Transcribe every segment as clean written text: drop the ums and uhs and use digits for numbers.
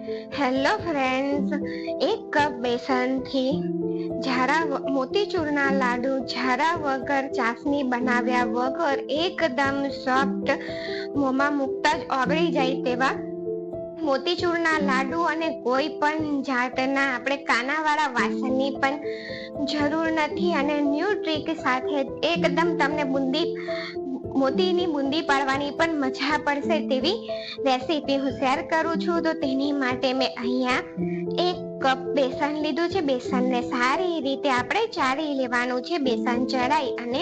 Hello friends, 1 cup બેસનથી મોતીચૂરના લાડુ ઝારા વગર ચાસણી બનાવ્યા વગર એકદમ સોફ્ટ, મોંમાં મૂકતા જ ઓગળી જાય તેવા મોતીચૂરના લાડુ અને કોઈ પણ જાતના આપણે કાનાવાળા વાસણની પણ જરૂર નથી અને ન્યૂ ટ્રીક સાથે એકદમ તમને મોતીની બુંદી પાડવાની પણ મજા પડશે તેવી રેસીપી હું શેર કરું છું. તો તેની માટે મેં અહીંયા 1 કપ બેસન લીધું છે. બેસનને સારી રીતે આપણે ચાળી લેવાનું છે. બેસન ચડાઈ અને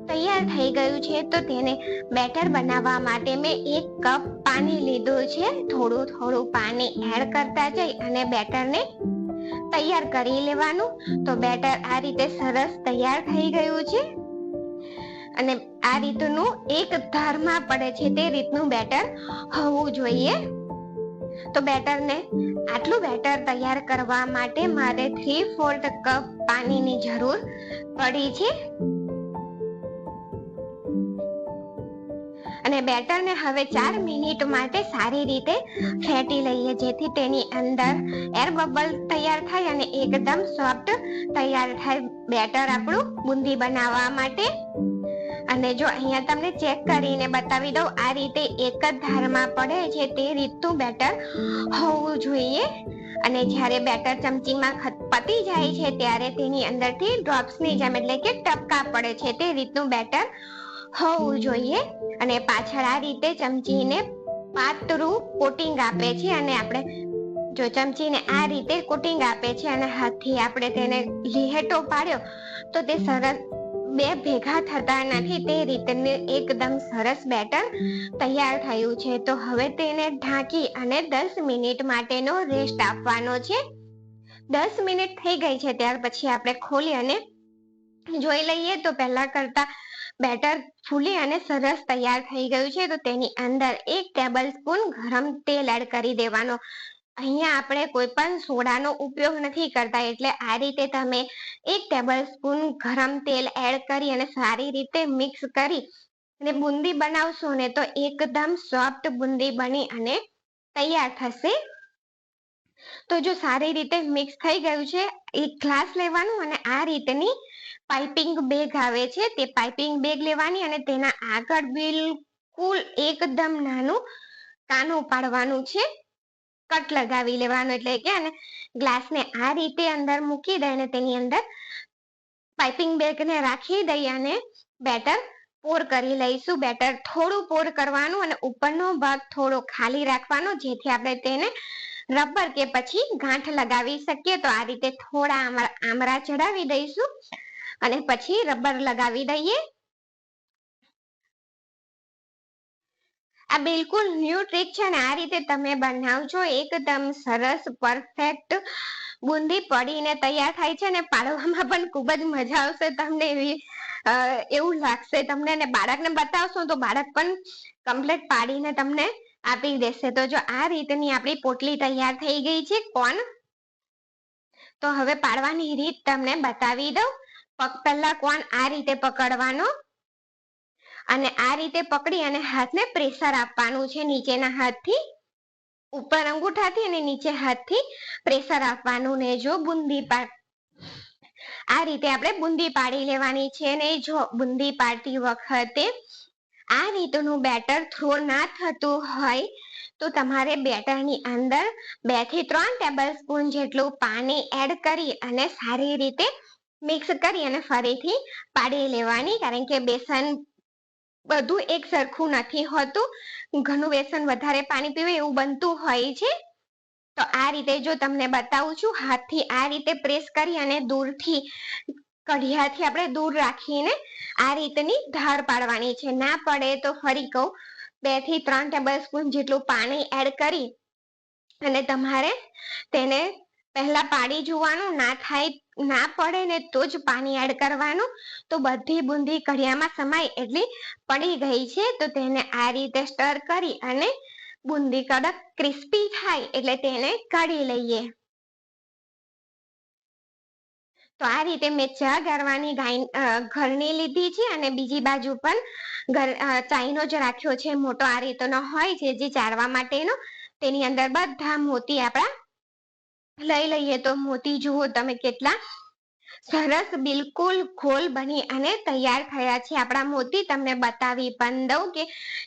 તૈયાર થઈ ગયું છે. તો તેને બેટર બનાવવા માટે મેં 1 કપ પાણી લીધું છે. થોડું પાણી એડ કરતા જઈ અને બેટરને તૈયાર કરી લેવાનું. તો બેટર આ રીતે સરસ તૈયાર થઈ ગયું છે અને આ રીતનું એક ધારમાં પડે છે તે રીતનું બેટર હોવું જોઈએ. તો બેટરને આટલું બેટર તૈયાર કરવા માટે મારે 3/4 કપ પાણીની જરૂર પડી છે અને બેટરને હવે 4 મિનિટ માટે સારી રીતે ફેટી લઈએ, જેથી તેની અંદર એર બબલ તૈયાર થાય અને એકદમ સોફ્ટ તૈયાર થાય બેટર આપણું બુંદી બનાવવા માટે. અને જો અહીંયા તમને ચેક કરીને બતાવી દઉં, આ રીતે એક જ ધારમાં પડે છે તે રીતનું બેટર હોવું જોઈએ. અને જ્યારે બેટર ચમચીમાં પતી જાય છે ત્યારે તેની અંદરથી ડ્રોપ્સની જેમ એટલે કે ટપકા પડે છે તે રીતનું બેટર હોવું જોઈએ. અને પાછળ આ રીતે ચમચીને પાતળું કોટિંગ આપે છે અને આપણે જો ચમચીને આ રીતે કોટિંગ આપે છે અને હાથથી આપણે તેને લીહેટો પાડ્યો તો તે સરસ બે ભેગા થતા નથી, તે રીતે એકદમ સરસ બેટર તૈયાર થયું છે. તો હવે તેને ઢાંકી અને 10 મિનિટ માટેનો રેસ્ટ આપવાનો છે. 10 મિનિટ થઈ ગઈ છે ત્યાર પછી આપણે ખોલી અને જોઈ લઈએ તો પહેલા કરતા બેટર ફૂલી અને સરસ તૈયાર થઈ ગયું છે. તો તેની અંદર 1 ટેબલ સ્પૂન ગરમ તેલ એડ કરી દેવાનો. અહીંયા આપણે કોઈ પણ સોડાનો ઉપયોગ નથી કરતા, એટલે આ રીતે તમે 1 ટેબલ સ્પૂન ગરમ તેલ એડ કરી અને સારી રીતે મિક્સ કરી અને બુંદી બનાવશો ને તો એકદમ સોફ્ટ બુંદી બની અને તૈયાર થશે. તો જો સારી રીતે મિક્સ થઈ ગયું છે, 1 ગ્લાસ લેવાનું અને આ રીતની પાઇપિંગ બેગ આવે છે તે પાઇપિંગ બેગ લેવાની અને તેના આગળ બિલકુલ એકદમ નાનું કાનું પાડવાનું છે, કટ લગાવી લેવાનું. એટલે કે અને ગ્લાસને આ રીતે અંદર મૂકી દઈને તેની અંદર પાઇપિંગ બેગને રાખી દઈ અને બેટર પોર કરી લઈશું. બેટર થોડું પોર કરવાનું અને ઉપરનો ભાગ થોડો ખાલી રાખવાનો, જેથી આપણે તેને રબર કે પછી ગાંઠ લગાવી શકીએ. તો આ રીતે થોડા આમરા ચડાવી દઈશું અને પછી રબર લગાવી દઈએ. આ બિલકુલ ન્યૂ ટ્રીક છે ને આ રીતે તમે બનાવજો, એકદમ સરસ પરફેક્ટ બુંદી પડીને તૈયાર થાય છે ને પાડવામાં પણ ખૂબ જ મજા આવશે તમને, એવું લાગશે તમને. ને બાળકને બતાવશો તો બાળક પણ કમ્પ્લીટ પાડીને તમને આપી દેશે. તો જો આ રીતની આપણી પોટલી તૈયાર થઈ ગઈ છે કોન. તો હવે પાડવાની રીત તમને બતાવી દઉં. પહેલા કોન આ રીતે પકડવાનો અને આ રીતે પકડી અને હાથને પ્રેશર આપવાનું છે, નીચેના હાથથી ઉપર અંગૂઠાથી અને નીચે હાથથી પ્રેશર આપવાનું. ને જો આ રીતે આપણે બુંદી પાડી લેવાની છે. ને જો બુંદી પાડતી વખતે આ રીતનું બેટર થ્રો ના થતું હોય તો તમારે બેટરની અંદર 2 થી 3 ટેબલ સ્પૂન જેટલું પાણી એડ કરી અને સારી રીતે મિક્સ કરી અને ફરીથી પાડી લેવાની, કારણ કે બેસન બધું એક સરખું નથી હોતું, ઘણું બેસન વધારે પાણી પીવે એવું બનતું હોય છે. તો આ રીતે જો તમને બતાવું છું, હાથથી આ રીતે પ્રેસ કરી અને દૂરથી કઢિયાથી આપણે દૂર રાખીને આ રીતની ધાર પાડવાની છે. ના પડે તો ફરી કહું, 2 થી 3 ટેબલ સ્પૂન જેટલું પાણી એડ કરી અને તમારે તેને પહેલા પાડી જોવાનું. ના પડે ને તો જ પાણી એડ કરવાનું. તો બધી બુંદી કઢિયામાં સમાય એટલી પડી ગઈ છે. તો તેને આ રીતે સ્ટર કરી અને બુંદી કડક ક્રિસ્પી થાય એટલે તેને કાઢી લઈએ. તો આ રીતે મેં ચા ગાળવાની ઘરની લીધી છે અને બીજી બાજુ પણ ચાઈનો જ રાખ્યો છે મોટો, આ રીતનો હોય છે જે ચાળવા માટેનો. તેની અંદર બધા મોતી આપણા લઈ લઈએ. તો મોતી જુઓ તમે કેટલા સરસ બિલકુલ ગોલ બની અને તૈયાર થયા છે આપણા મોતી. તમને બતાવી પણ દઉં કે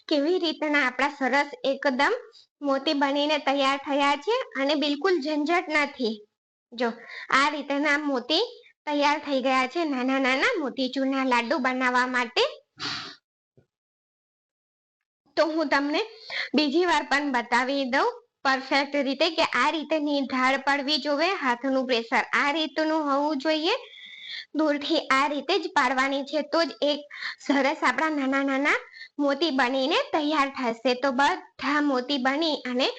કેવી રીતના આપણા સરસ એકદમ મોતી બનીને તૈયાર થયા છે અને બિલકુલ ઝંઝટ નથી. જો આ રીતના મોતી તૈયાર થઈ ગયા છે નાના નાના મોતીચૂરના લાડુ બનાવવા માટે. તો હું તમને બીજી વાર પણ બતાવી દઉં પરફેક્ટ રીતે કે આ રીતની ઢાળ પડવી જોઈએ, હાથનું પ્રેશર આ રીતનું હોવું જોઈએ. દૂરથી આ રીતે જ પાડવાની છે તો જ એક સરસ આપણા નાના નાના મોતી બનીને તૈયાર થશે. તો બધા મોતી બની અને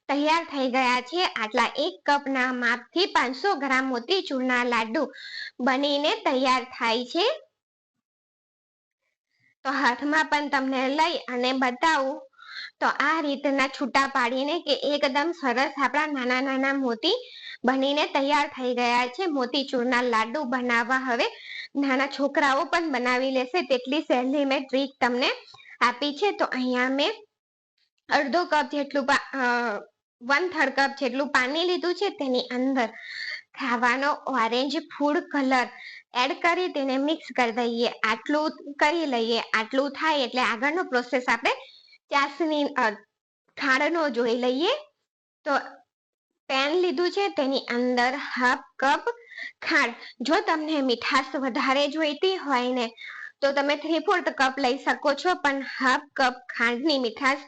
તૈયાર થઈ ગયા છે. આટલા 1 કપના માપથી 500 ગ્રામ મોતીચૂરના લાડુ બનીને તૈયાર થાય છે. તો હાથમાં પણ તમને લઈ અને બતાવું તો આ રીતના છૂટા પાડીને કે એકદમ સરસ આપણા નાના નાના મોતી બનીને તૈયાર થઈ ગયા છે. મોતીચૂરના લાડુ બનાવવા હવે નાના છોકરાઓ પણ બનાવી લેશે તેટલી સહેલી મેં ટ્રીક તમને આપી છે. તો અહીંયા મેં અડધો કપ જેટલું 1/3 કપ જેટલું પાણી લીધું છે. તેની અંદર ખાવાનો ઓરેન્જ ફૂડ કલર એડ કરી તેને મિક્સ કરી દઈએ. આટલું કરી લઈએ. આટલું થાય એટલે આગળનો પ્રોસેસ આપણે ચાસણી ખાંડનો જોઈ લઈએ. તો પેન લીધું છે તેની અંદર 1/2 કપ ખાંડ. જો તમને મીઠાશ વધારે જોઈતી હોય ને તો તમે 3/4 કપ લઈ શકો છો, પણ 1/2 કપ ખાંડની મીઠાશ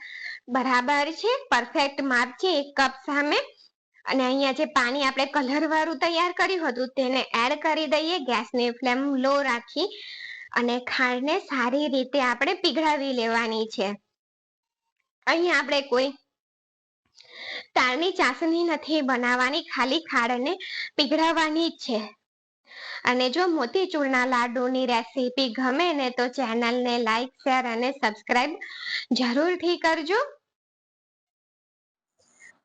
બરાબર છે, પરફેક્ટ માપ છે 1 કપ સામે. અને અહીંયા જે પાણી આપણે કલર વાળું તૈયાર કર્યું હતું તેને એડ કરી દઈએ. ગેસની ફ્લેમ લો રાખી અને ખાંડને સારી રીતે આપણે પીગળાવી લેવાની છે. અહીંયા આપણે કોઈ તારની ચાસણી નથી બનાવવાની, ખાલી ખાંડને પીગળાવવાની જ છે. અને જો મોતીચૂરના લાડુની રેસીપી ગમે ને તો ચેનલને લાઈક, શેર અને સબસ્ક્રાઈબ જરૂરથી કરજો.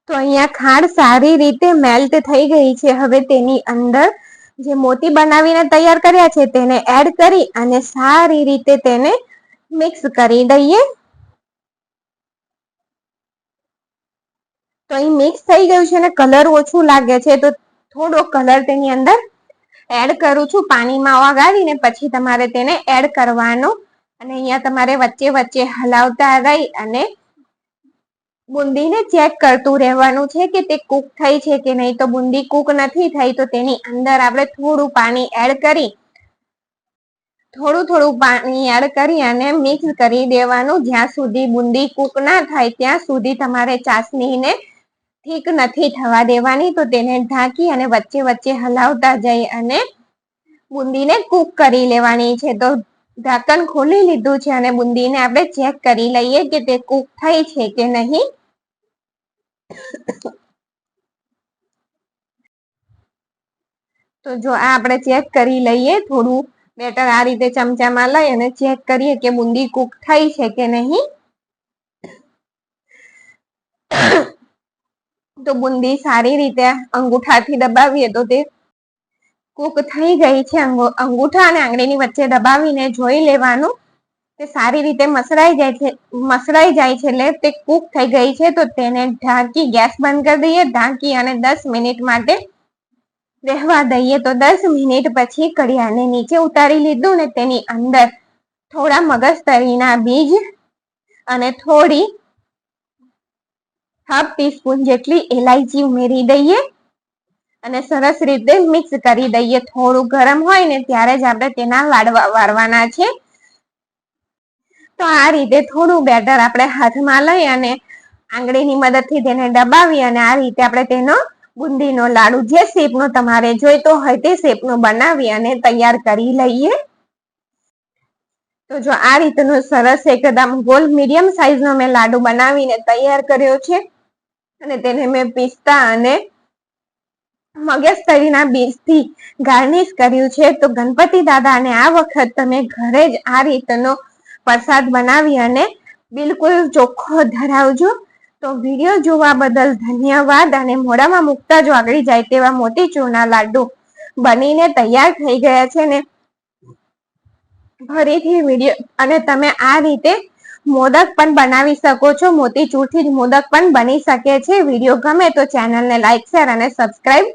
તો અહીંયા ખાંડ સારી રીતે મેલ્ટ થઈ ગઈ છે. હવે તેની અંદર જે મોતી બનાવીને તૈયાર કર્યા છે તેને એડ કરી અને સારી રીતે તેને મિક્સ કરી દઈએ. તો અહીં મિક્સ થઈ ગયું છે અને કલર ઓછું લાગે છે તો થોડો કલર તેની અંદર એડ કરું છું. પાણીમાં ઓગાળીને પછી તમારે તેને એડ કરવાનો અને અહીંયા તમારે વચ્ચે વચ્ચે હલાવતા રહી અને બુંદીને ચેક કરતું રહેવાનું છે કે તે કૂક થઈ છે કે નહીં. તો બુંદી કૂક નથી થઈ તો તેની અંદર આપણે થોડું પાણી એડ કરી થોડું પાણી એડ કરી અને મિક્સ કરી દેવાનું. જ્યાં સુધી બુંદી કૂક ના થાય ત્યાં સુધી તમારે ચાસણીને ઠીક નથી થવા દેવાની. તો તેને ઢાંકી અને વચ્ચે વચ્ચે હલાવતા જઈ અને બુંદીને કૂક કરી લેવાની છે. તો ઢાંકણ ખોલી લીધું છે અને બુંદીને આપણે ચેક કરી લઈએ કે તે કૂક થઈ છે કે નહીં. તો જો આ આપણે ચેક કરી લઈએ, થોડું બેટર આ રીતે ચમચામાં લઈ અને ચેક કરીએ કે બુંદી કૂક થઈ છે કે નહીં. તો બુંદી સારી રીતે અંગૂઠાથી દબાવીએ તો તે કૂક થઈ ગઈ છે. અંગૂઠા અને આંગળીની વચ્ચે દબાવીને જોઈ લેવાનું તે સારી રીતે મસળાઈ જાય છે એટલે તે કૂક થઈ ગઈ છે. તો તેને ઢાંકી ગેસ બંધ કરી દઈએ. ઢાંકી અને 10 મિનિટ માટે રહેવા દઈએ. તો 10 મિનિટ પછી કડિયાને નીચે ઉતારી લીધું ને તેની અંદર થોડા મગજતરીના બીજ અને થોડી 1/2 ટીસ્પૂન જેટલી ઇલાયચી ઉમેરી દઈએ અને સરસ રીતે મિક્સ કરી દઈએ. થોડું ગરમ હોય ને ત્યારે જ આપણે તેના લાડવા વાળવાના છે. તો આ રીતે થોડું બેટર આપણે હાથમાં લઈ અને આંગળીની મદદથી તેને દબાવી અને આ રીતે આપણે તેનો બુંદીનો લાડુ જે શેપનો તમારે જોઈતો હોય તે શેપનો બનાવી અને તૈયાર કરી લઈએ. તો જો આ રીતનો સરસ એકદમ ગોલ મીડિયમ સાઈઝનો મેં લાડુ બનાવીને તૈયાર કર્યો છે અને તેને મેં પિસ્તા અને મગજતરીના બીજથી ગાર્નિશ કર્યું છે. તો ગણપતિ દાદાને આ વખત તમે ઘરે જ આ રીતનો પ્રસાદ બનાવી અને બિલકુલ ચોખ્ખો ધરાવજો. તો વિડીયો જોવા બદલ ધન્યવાદ. અને મોઢામાં મૂકતા જો આગળી જાય તેવા મોતીચૂરના લાડુ બનીને તૈયાર થઈ ગયા છે ને ફરીથી વિડીયો અને તમે આ રીતે મોદક પણ બનાવી શકો છો. મોતીચૂરથી જ મોદક પણ બની શકે છે. વિડીયો ગમે તો ચેનલને લાઈક, શેર અને સબસ્ક્રાઇબ